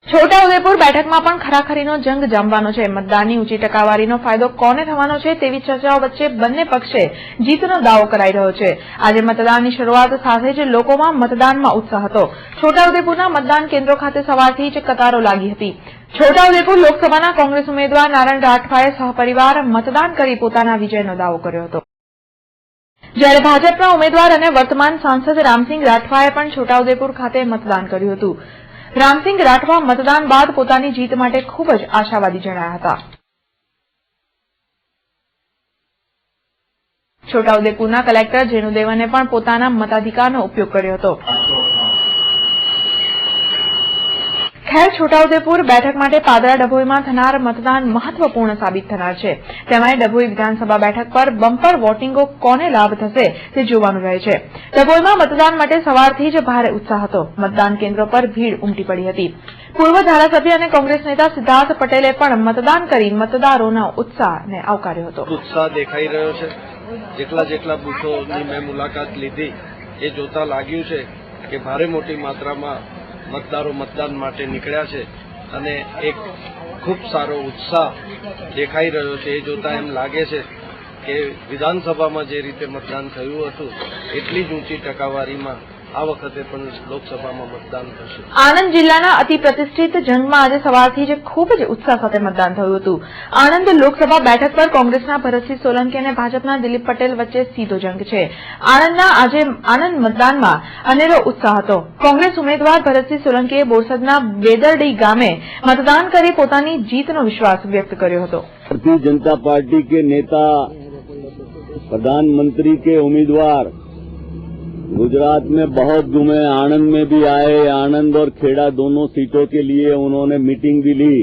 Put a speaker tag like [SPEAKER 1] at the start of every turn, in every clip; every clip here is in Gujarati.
[SPEAKER 1] છોટાઉદેપુર બેઠકમાં પણ ખરાખરીનો જંગ જામવાનો છે। મતદાનની ઊંચી ટકાવારીનો ફાયદો કોને થવાનો છે તેવી ચર્ચાઓ વચ્ચે બંને પક્ષે જીતનો દાવો કરાઈ રહ્યો છે। આજે મતદાનની શરૂઆત સાથે જ લોકોમાં મતદાનમાં ઉત્સાહ હતો। છોટાઉદેપુરના મતદાન કેન્દ્રો ખાતે સવારથી જ કતારો લાગી હતી। છોટાઉદેપુર લોકસભાના કોંગ્રેસ ઉમેદવાર નારણ રાઠવાએ સહપરિવાર મતદાન કરી પોતાના વિજયનો દાવો કર્યો હતો, જ્યારે ભાજપના ઉમેદવાર અને વર્તમાન સાંસદ રામસિંહ રાઠવાએ પણ છોટાઉદેપુર ખાતે મતદાન કર્યું હતું। રામસિંહ રાઠવા મતદાન બાદ પોતાની જીત માટે ખૂબ જ આશાવાદી જણાયા હતા। છોટાઉદેપુરના કલેક્ટર જેનુ દેવને પણ પોતાના મતાધિકારનો ઉપયોગ કર્યો હતો। ખેર છોટાઉદેપુર બેઠક માટે પાદરા ડભોઈમાં થનાર મતદાન મહત્વપૂર્ણ સાબિત થનાર છે। તેમાંય ડભોઈ વિધાનસભા બેઠક પર બમ્પર વોટિંગો કોને લાભ થશે તે જોવાનું રહે છે। ડભોઈમાં મતદાન માટે સવારથી જ ભારે ઉત્સાહ હતો। મતદાન કેન્દ્રો પર ભીડ ઉમટી પડી હતી। પૂર્વ ધારાસભ્ય અને કોંગ્રેસ નેતા સિદ્ધાર્થ પટેલે પણ મતદાન કરી મતદારોના ઉત્સાહને આવકાર્યો હતો।
[SPEAKER 2] ઉત્સાહ દેખાઈ રહ્યો છે। જેટલા બૂથોની મેં મુલાકાત લીધી એ જોતા લાગ્યું છે કે ભારે મોટી માત્રામાં મતદારો મતદાન માટે નીકળ્યા છે અને એક ખૂબ સારો ઉત્સાહ દેખાઈ રહ્યો છે। એ જોતા એમ લાગે છે કે વિધાનસભામાં જે રીતે મતદાન થયું હતું એટલી જ ઊંચી ટકાવારીમાં આ વખતે પણ લોકસભામાં મતદાન થશે।
[SPEAKER 1] આણંદ જિલ્લાના અતિ પ્રતિષ્ઠિત જંગમાં આજે સવારથી જ ખૂબ જ ઉત્સાહ સાથે મતદાન થયું હતું। આણંદ લોકસભા બેઠક પર કોંગ્રેસના ભરતસિંહ સોલંકી અને ભાજપના દિલીપ પટેલ વચ્ચે સીધો જંગ છે। આણંદના આજે આણંદ મતદાનમાં અનેરો ઉત્સાહ હતો। કોંગ્રેસ ઉમેદવાર ભરતસિંહ સોલંકીએ બોરસદના બેદરડી ગામે મતદાન કરી પોતાની જીતનો વિશ્વાસ વ્યક્ત કર્યો હતો।
[SPEAKER 3] भारतीय जनता पार्टी के नेता, प्रधानमंत्री के उम्मीदवार गुजरात में बहुत घूमे, आनंद में भी आए। आनंद और खेड़ा दोनों सीटों के लिए उन्होंने मीटिंग भी ली,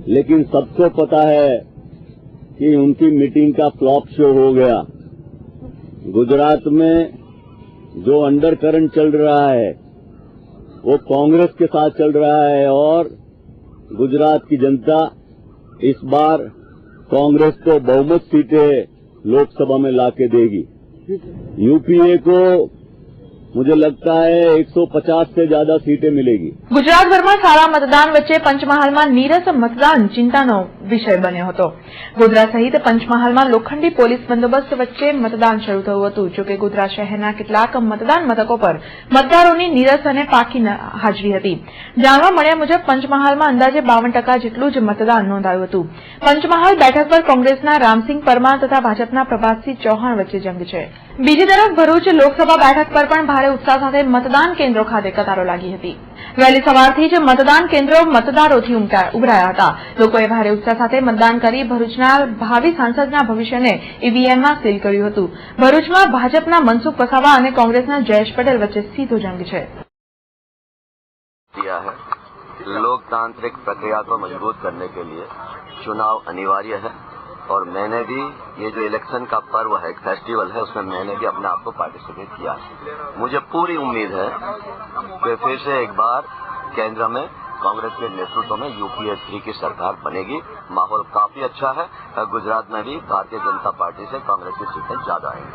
[SPEAKER 3] लेकिन सबको पता है कि उनकी मीटिंग का फ्लॉप शो हो गया। गुजरात में जो अंडर करंट चल रहा है वो कांग्रेस के साथ चल रहा है और गुजरात की जनता इस बार कांग्रेस को बहुमत सीटें लोकसभा में लाके देगी। यूपीए को मुझे लगता है 150 से ज्यादा सीटें मिलेगी।
[SPEAKER 1] ગુજરાતભરમાં સારા મતદાન વચ્ચે પંચમહાલમાં નીરસ મતદાન ચિંતાનો વિષય બન્યો હતો। ગોધરા સહિત પંચમહાલમાં લોખંડી પોલીસ બંદોબસ્ત વચ્ચે મતદાન શરૂ થયું હતું। જોકે ગોધરા શહેરના કેટલાક મતદાન મથકો પર મતદારોની નીરસ અને પાકી હાજરી હતી। જાણવા મળ્યા મુજબ પંચમહાલમાં અંદાજે 52% જેટલું જ મતદાન નોંધાયું હતું। પંચમહાલ બેઠક પર કોંગ્રેસના રામસિંહ પરમાર તથા ભાજપના પ્રભાતસિંહ ચૌહાણ વચ્ચે જંગ છે। બીજી તરફ ભરૂચ લોકસભા બેઠક પર પણ ભારે ઉત્સાહ સાથે મતદાન કેન્દ્રો ખાતે કતારો લાગી હતી। વહેલી સવારથી જ મતદાન કેન્દ્રો મતદારોથી ઉભરાયા હતા। લોકોએ ભારે ઉત્સાહ સાથે મતદાન કરી ભરૂચના ભાવિ સાંસદના ભવિષ્યને ઈવીએમમાં સીલ કર્યું હતું। ભરૂચમાં ભાજપના મનસુખ વસાવા અને કોંગ્રેસના જયેશ પટેલ વચ્ચે સીધો જંગ છે।
[SPEAKER 4] लोकतांत्रिक प्रक्रिया को मजबूत करने के लिए चुनाव अनिवार्य है और मैंने भी ये जो इलेक्शन का पर्व है, एक फेस्टिवल है, उसमें मैंने भी अपने आप को पार्टिसिपेट किया है। मुझे पूरी उम्मीद है कि फिर से एक बार केंद्र में कांग्रेस के नेतृत्व में यूपीए 3 की सरकार बनेगी। माहौल काफी अच्छा है। गुजरात में भी भारतीय जनता पार्टी से कांग्रेस की सीटें ज्यादा आएंगी।